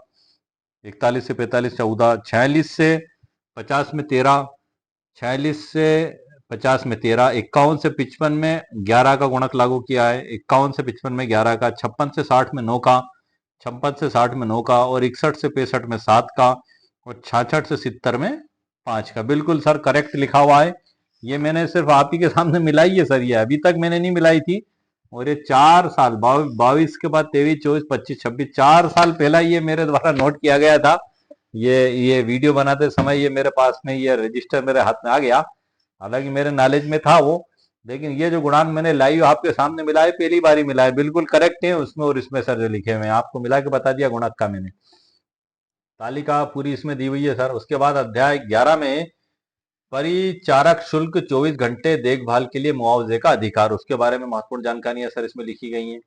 41 से 45 14, 46 से 50 में 13, 46 से 50 में 13, 51 से 55 में 11 का गुणक लागू किया है, 51 से 55 में 11 का, 56 से 60 में 9 का, 56 से 60 में 9 का, और 61 से 65 में 7 का, और 66 से 70 में 5 का। बिल्कुल सर करेक्ट लिखा हुआ है। ये मैंने सिर्फ आप ही के सामने मिलाई है सर, ये अभी तक मैंने नहीं मिलाई थी। और ये 4 साल 22 के बाद 23, 24, 25, 26, 4 साल पहला ये मेरे द्वारा नोट किया गया था। ये वीडियो बनाते समय ये मेरे पास में ये रजिस्टर मेरे हाथ में आ गया। हालांकि मेरे नॉलेज में था वो, लेकिन ये जो गुणांक मैंने लाइव आपके सामने मिला है, पहली बार ही मिला है। बिल्कुल करेक्ट है उसमें और इसमें सर जो लिखे हुए हैं, आपको मिला के बता दिया गुणांक का मैंने। तालिका पूरी इसमें दी हुई है सर। उसके बाद अध्याय 11 में परिचारक शुल्क, 24 घंटे देखभाल के लिए मुआवजे का अधिकार, उसके बारे में महत्वपूर्ण जानकारियां सर इसमें लिखी गई हैं।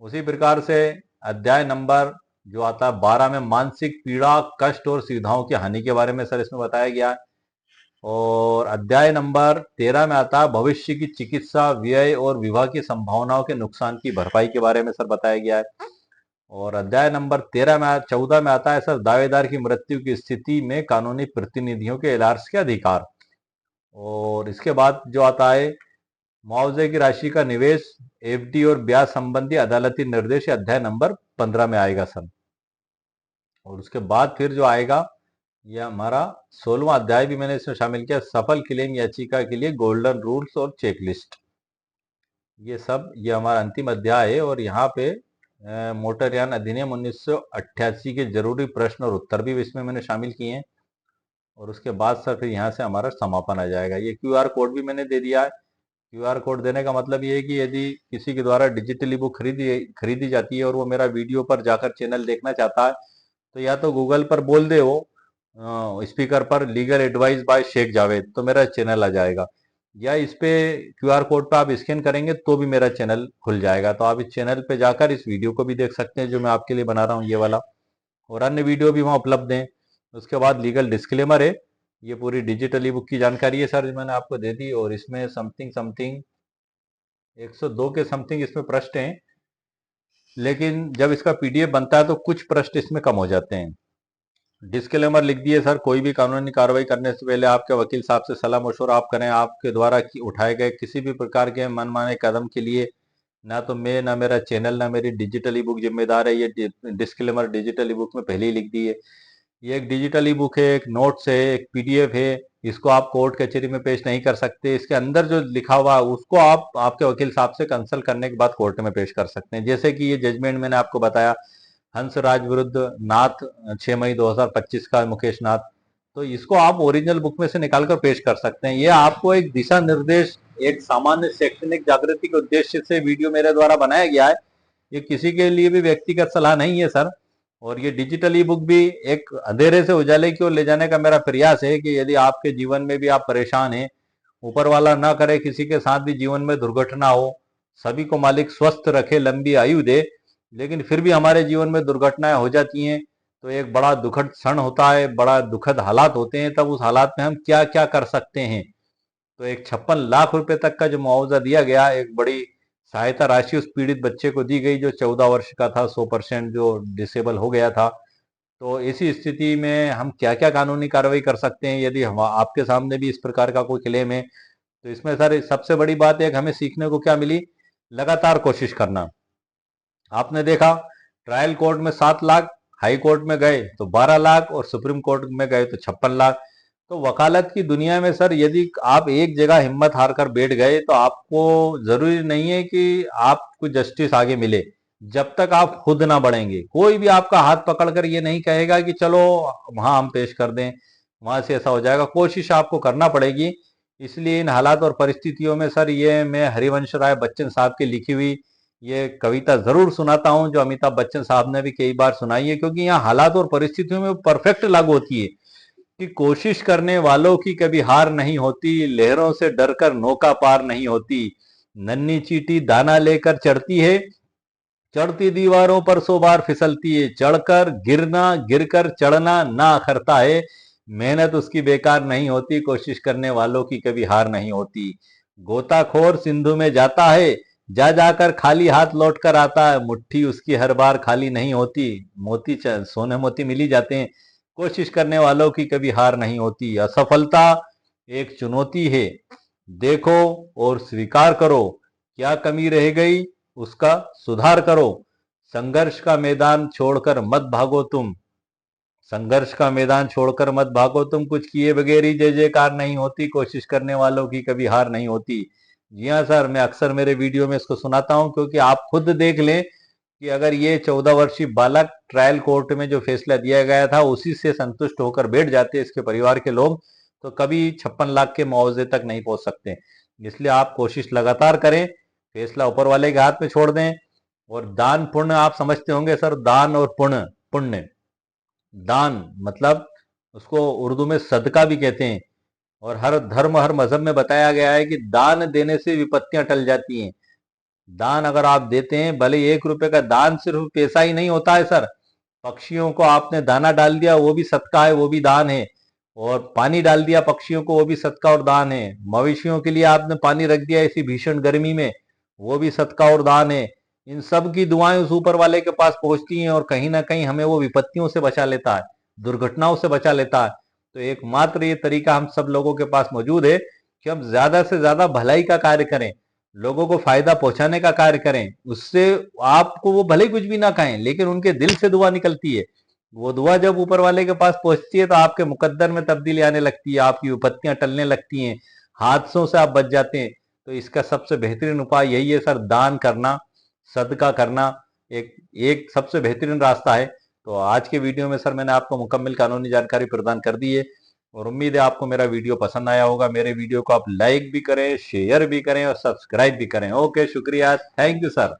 उसी प्रकार से अध्याय नंबर जो आता है 12 में मानसिक पीड़ा, कष्ट और सुविधाओं की हानि के बारे में सर इसमें बताया गया है। और अध्याय नंबर 13 में आता है भविष्य की चिकित्सा व्यय और विवाह की संभावनाओं के नुकसान की भरपाई के बारे में सर बताया गया है। और अध्याय नंबर 14 में आता है सर दावेदार की मृत्यु की स्थिति में कानूनी प्रतिनिधियों के इलाज के अधिकार। और इसके बाद जो आता है मुआवजे की राशि का निवेश, एफडी और ब्याज संबंधी अदालती निर्देश, अध्याय नंबर 15 में आएगा सर। और उसके बाद फिर जो आएगा यह हमारा 16वां अध्याय भी मैंने इसमें शामिल किया, सफल क्लेम याचिका के लिए गोल्डन रूल्स और चेकलिस्ट। ये सब ये हमारा अंतिम अध्याय है। और यहाँ पे मोटरयान अधिनियम 1988 के जरूरी प्रश्न और उत्तर भी इसमें मैंने शामिल किए हैं। और उसके बाद सर फिर यहाँ से हमारा समापन आ जाएगा। ये क्यूआर कोड भी मैंने दे दिया है। क्यूआर कोड देने का मतलब ये है कि यदि किसी के द्वारा डिजिटली बुक खरीदी जाती है और वो मेरा वीडियो पर जाकर चैनल देखना चाहता है, तो या तो गूगल पर बोल दे वो स्पीकर पर legal advice by Sheikh Javed, तो मेरा चैनल आ जाएगा। या इस पे क्यूआर कोड पे आप स्कैन करेंगे तो भी मेरा चैनल खुल जाएगा। तो आप इस चैनल पे जाकर इस वीडियो को भी देख सकते हैं जो मैं आपके लिए बना रहा हूँ, ये वाला, और अन्य वीडियो भी वहाँ उपलब्ध हैं। उसके बाद लीगल डिस्क्लेमर है। ये पूरी डिजिटल ई बुक की जानकारी है सर जो मैंने आपको दे दी। और इसमें समथिंग 102 के समथिंग इसमें प्रश्न हैं, लेकिन जब इसका पीडीएफ बनता है तो कुछ प्रश्न इसमें कम हो जाते हैं। डिस्क्लेमर लिख दिए सर, कोई भी कानूनी कार्रवाई करने से पहले आपके वकील साहब से सलाह मशवरा आप करें। आपके द्वारा उठाए गए किसी भी प्रकार के मनमाने कदम के लिए ना तो मैं, ना मेरा चैनल, ना मेरी डिजिटल ई बुक जिम्मेदार है। ये डिस्क्लेमर डिजिटल ई बुक में पहले ही लिख दी है। ये एक डिजिटल ई बुक है, एक नोट्स है, एक पीडीएफ है। इसको आप कोर्ट कचहरी में पेश नहीं कर सकते। इसके अंदर जो लिखा हुआ है उसको आप आपके वकील साहब से कंसल्ट करने के बाद कोर्ट में पेश कर सकते हैं। जैसे कि ये जजमेंट मैंने आपको बताया हंसराज विरुद्ध नाथ 6 मई 2025 का, मुकेश नाथ, तो इसको आप ओरिजिनल बुक में से निकालकर पेश कर सकते हैं। ये आपको एक दिशा निर्देश, एक सामान्य शैक्षणिक जागृति के उद्देश्य से वीडियो मेरे द्वारा बनाया गया है। ये किसी के लिए भी व्यक्तिगत सलाह नहीं है सर। और ये डिजिटल ई बुक भी एक अंधेरे से उजाले की ओर ले जाने का मेरा प्रयास है कि यदि आपके जीवन में भी आप परेशान हैं, ऊपर वाला ना करे किसी के साथ भी जीवन में दुर्घटना हो, सभी को मालिक स्वस्थ रखे, लंबी आयु दे, लेकिन फिर भी हमारे जीवन में दुर्घटनाएं हो जाती हैं तो एक बड़ा दुखद क्षण होता है, बड़ा दुखद हालात होते हैं। तब उस हालात में हम क्या क्या कर सकते हैं। तो एक 56 लाख रुपए तक का जो मुआवजा दिया गया, एक बड़ी सहायता राशि उस पीड़ित बच्चे को दी गई जो 14 वर्ष का था, 100% जो डिसेबल हो गया था। तो ऐसी स्थिति में हम क्या क्या कानूनी कार्रवाई कर सकते हैं यदि हम आपके सामने भी इस प्रकार का कोई क्लेम है? तो इसमें सर सबसे बड़ी बात है कि हमें सीखने को क्या मिली, लगातार कोशिश करना। आपने देखा ट्रायल कोर्ट में 7 लाख, हाई कोर्ट में गए तो 12 लाख और सुप्रीम कोर्ट में गए तो 56 लाख। तो वकालत की दुनिया में सर यदि आप एक जगह हिम्मत हार कर बैठ गए तो आपको जरूरी नहीं है कि आपको जस्टिस आगे मिले। जब तक आप खुद ना बढ़ेंगे, कोई भी आपका हाथ पकड़कर ये नहीं कहेगा कि चलो वहां हम पेश कर दें, वहां से ऐसा हो जाएगा। कोशिश आपको करना पड़ेगी। इसलिए इन हालात और परिस्थितियों में सर ये मैं हरिवंश राय बच्चन साहब की लिखी हुई ये कविता जरूर सुनाता हूं, जो अमिताभ बच्चन साहब ने भी कई बार सुनाई है, क्योंकि यहाँ हालात और परिस्थितियों में परफेक्ट लागू होती है कि कोशिश करने वालों की कभी हार नहीं होती, लहरों से डरकर नौका पार नहीं होती। नन्ही चींटी दाना लेकर चढ़ती है, चढ़ती दीवारों पर 100 बार फिसलती है। चढ़कर गिरना, गिरकर चढ़ना ना अखरता है। मेहनत उसकी बेकार नहीं होती, कोशिश करने वालों की कभी हार नहीं होती। गोताखोर सिंधु में जाता है, जा जाकर खाली हाथ लौट कर आता है। मुट्ठी उसकी हर बार खाली नहीं होती, मोती सोने मोती मिल ही जाते हैं। कोशिश करने वालों की कभी हार नहीं होती। असफलता एक चुनौती है, देखो और स्वीकार करो। क्या कमी रह गई उसका सुधार करो। संघर्ष का मैदान छोड़कर मत भागो तुम, संघर्ष का मैदान छोड़कर मत भागो तुम। कुछ किए बगैर ही जय जयकार नहीं होती, कोशिश करने वालों की कभी हार नहीं होती। जी हाँ सर, मैं अक्सर मेरे वीडियो में इसको सुनाता हूं, क्योंकि आप खुद देख लें कि अगर ये 14 वर्षीय बालक ट्रायल कोर्ट में जो फैसला दिया गया था उसी से संतुष्ट होकर बैठ जाते इसके परिवार के लोग, तो कभी 56 लाख के मुआवजे तक नहीं पहुंच सकते। इसलिए आप कोशिश लगातार करें, फैसला ऊपर वाले के हाथ में छोड़ दें। और दान पुण्य आप समझते होंगे सर, दान और पुण्य। पुण्य, दान मतलब उसको उर्दू में सदका भी कहते हैं। और हर धर्म हर मजहब में बताया गया है कि दान देने से विपत्तियां टल जाती हैं। दान अगर आप देते हैं, भले 1 रुपए का दान सिर्फ पैसा ही नहीं होता है सर। पक्षियों को आपने दाना डाल दिया, वो भी सदका है, वो भी दान है। और पानी डाल दिया पक्षियों को, वो भी सदका और दान है। मवेशियों के लिए आपने पानी रख दिया ऐसी भीषण गर्मी में, वो भी सदका और दान है। इन सब की दुआएं उस ऊपर वाले के पास पहुंचती हैं और कहीं ना कहीं हमें वो विपत्तियों से बचा लेता है, दुर्घटनाओं से बचा लेता है। तो एकमात्र ये तरीका हम सब लोगों के पास मौजूद है कि हम ज्यादा से ज्यादा भलाई का कार्य करें, लोगों को फायदा पहुंचाने का कार्य करें। उससे आपको वो भले कुछ भी ना कहें, लेकिन उनके दिल से दुआ निकलती है। वो दुआ जब ऊपर वाले के पास पहुंचती है तो आपके मुकद्दर में तब्दीली आने लगती है, आपकी विपत्तियां टलने लगती हैं, हादसों से आप बच जाते हैं। तो इसका सबसे बेहतरीन उपाय यही है सर, दान करना, सदका करना एक एक सबसे बेहतरीन रास्ता है। तो आज के वीडियो में सर मैंने आपको मुकम्मल कानूनी जानकारी प्रदान कर दी है, और उम्मीद है आपको मेरा वीडियो पसंद आया होगा। मेरे वीडियो को आप लाइक भी करें, शेयर भी करें और सब्सक्राइब भी करें। ओके, शुक्रिया, थैंक यू सर।